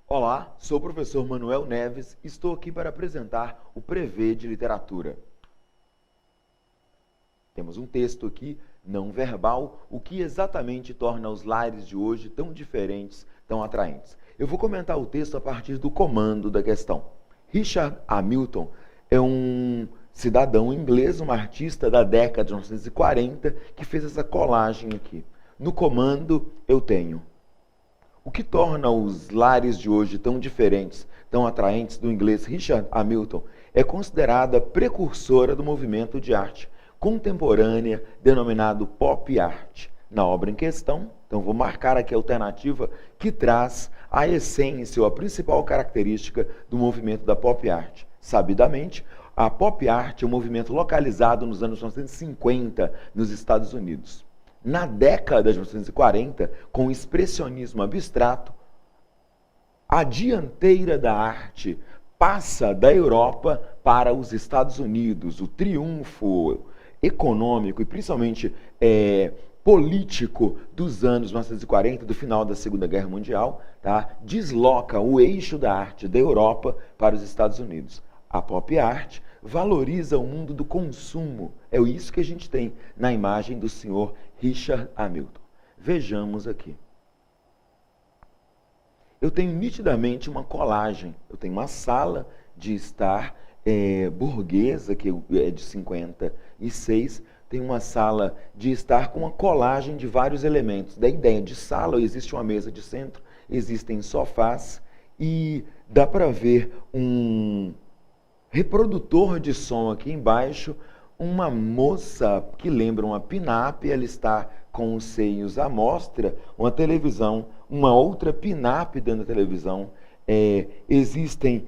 Olá, sou o professor Manuel Neves e estou aqui para apresentar o Prevê de Literatura. Temos um texto aqui, não verbal, o que exatamente torna os lares de hoje tão diferentes, tão atraentes. Eu vou comentar o texto a partir do comando da questão. Richard Hamilton é um cidadão inglês, um artista da década de 1940, que fez essa colagem aqui. No comando eu tenho: o que torna os lares de hoje tão diferentes, tão atraentes do inglês Richard Hamilton é considerada precursora do movimento de arte contemporânea denominado pop art. Na obra em questão, então vou marcar aqui a alternativa que traz a essência ou a principal característica do movimento da pop art. Sabidamente, a pop art é um movimento localizado nos anos 1950 nos Estados Unidos. Na década de 1940, com o expressionismo abstrato, a dianteira da arte passa da Europa para os Estados Unidos. O triunfo econômico e principalmente político dos anos 1940, do final da Segunda Guerra Mundial, tá, desloca o eixo da arte da Europa para os Estados Unidos. A pop art valoriza o mundo do consumo. É isso que a gente tem na imagem do senhor Richard Hamilton. Vejamos aqui. Eu tenho nitidamente uma colagem. Eu tenho uma sala de estar burguesa, que é de 56. Tem uma sala de estar com uma colagem de vários elementos. Da ideia de sala, existe uma mesa de centro, existem sofás e dá para ver um reprodutor de som aqui embaixo, uma moça que lembra uma pin-up, ela está com os seios à mostra, uma televisão, uma outra pin-up dentro da televisão. Existem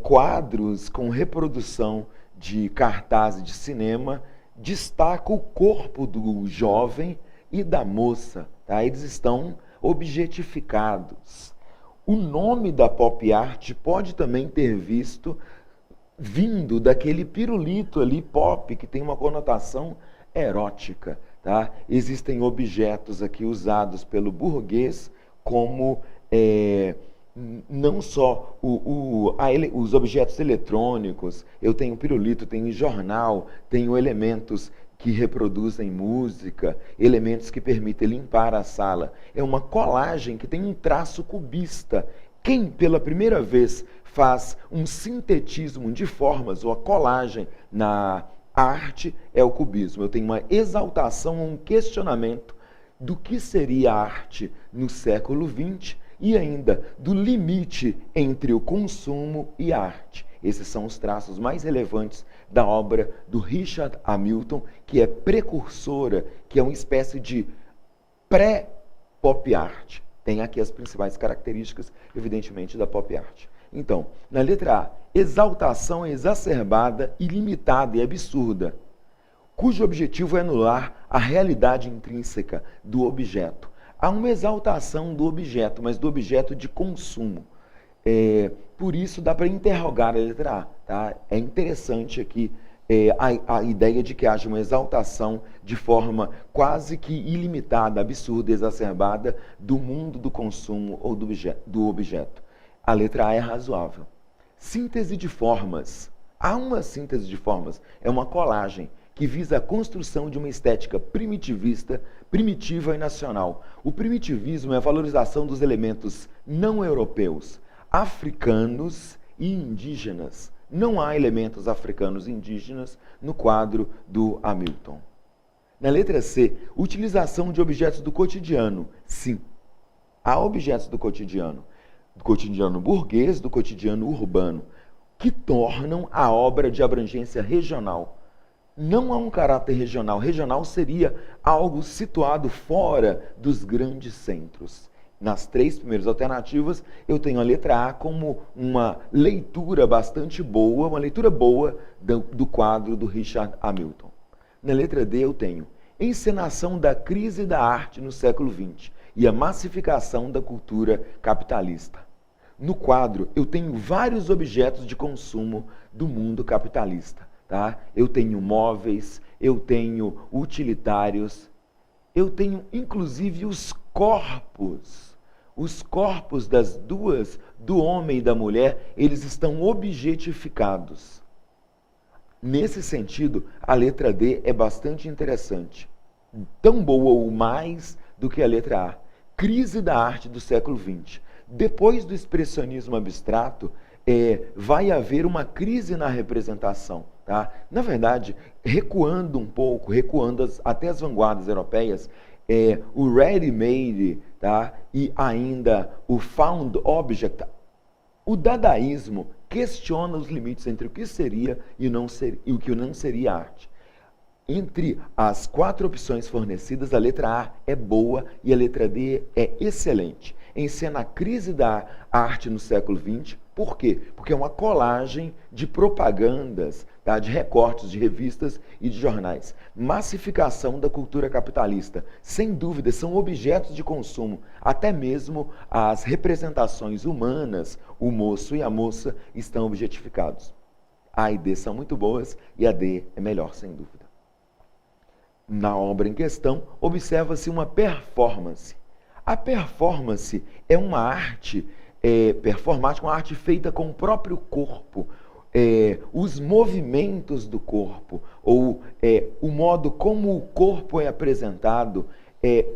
quadros com reprodução de cartazes de cinema, destaca o corpo do jovem e da moça, tá? Eles estão objetificados. O nome da pop art pode também ter vindo daquele pirulito ali, pop, que tem uma conotação erótica. Tá? Existem objetos aqui usados pelo burguês como não só os objetos eletrônicos. Eu tenho pirulito, tenho jornal, tenho elementos que reproduzem música, elementos que permitem limpar a sala. É uma colagem que tem um traço cubista. Quem pela primeira vez faz um sintetismo de formas ou a colagem na arte é o cubismo. Eu tenho uma exaltação, um questionamento do que seria a arte no século XX e ainda do limite entre o consumo e a arte. Esses são os traços mais relevantes da obra do Richard Hamilton, que é precursora, que é uma espécie de pré-pop art. Tem aqui as principais características, evidentemente, da pop art. Então, na letra A, exaltação exacerbada, ilimitada e absurda, cujo objetivo é anular a realidade intrínseca do objeto. Há uma exaltação do objeto, mas do objeto de consumo. Por isso, dá para interrogar a letra A. Tá? É interessante aqui a ideia de que haja uma exaltação de forma quase que ilimitada, absurda, exacerbada do mundo do consumo ou do objeto. A letra A é razoável. Síntese de formas. Há uma síntese de formas. É uma colagem que visa a construção de uma estética primitivista, primitiva e nacional. O primitivismo é a valorização dos elementos não europeus, africanos e indígenas. Não há elementos africanos e indígenas no quadro do Hamilton. Na letra C, utilização de objetos do cotidiano. Sim, há objetos do cotidiano burguês, do cotidiano urbano, que tornam a obra de abrangência regional. Não há um caráter regional. Regional seria algo situado fora dos grandes centros. Nas três primeiras alternativas, eu tenho a letra A como uma leitura bastante boa, uma leitura boa do quadro do Richard Hamilton. Na letra D, eu tenho encenação da crise da arte no século XX e a massificação da cultura capitalista. No quadro, eu tenho vários objetos de consumo do mundo capitalista. Tá? Eu tenho móveis, eu tenho utilitários, eu tenho inclusive os corpos os corpos das duas, do homem e da mulher, eles estão objetificados. Nesse sentido, a letra D é bastante interessante. Tão boa ou mais do que a letra A. Crise da arte do século XX. Depois do expressionismo abstrato, vai haver uma crise na representação. Tá? Na verdade, recuando um pouco, até as vanguardas europeias, o ready-made, tá? E ainda o found object, o dadaísmo questiona os limites entre o que seria e o que não seria arte. Entre as 4 opções fornecidas, a letra A é boa e a letra D é excelente. Encena a crise da arte no século XX. Por quê? Porque é uma colagem de propagandas, tá? De recortes de revistas e de jornais. Massificação da cultura capitalista. Sem dúvida, são objetos de consumo. Até mesmo as representações humanas, o moço e a moça, estão objetificados. A e D são muito boas e a D é melhor, sem dúvida. Na obra em questão, observa-se uma performance. A performance é uma arte performática, uma arte feita com o próprio corpo, os movimentos do corpo, ou o modo como o corpo é apresentado, é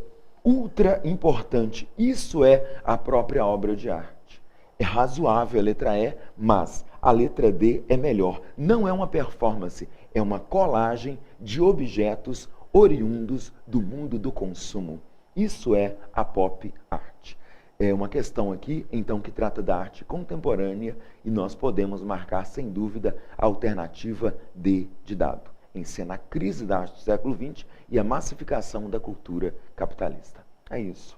ultra importante. Isso é a própria obra de arte. É razoável a letra E, mas a letra D é melhor. Não é uma performance, é uma colagem de objetos oriundos do mundo do consumo. Isso é a pop art. É uma questão aqui, então, que trata da arte contemporânea e nós podemos marcar, sem dúvida, a alternativa D de dado. Encena a crise da arte do século XX e a massificação da cultura capitalista. É isso.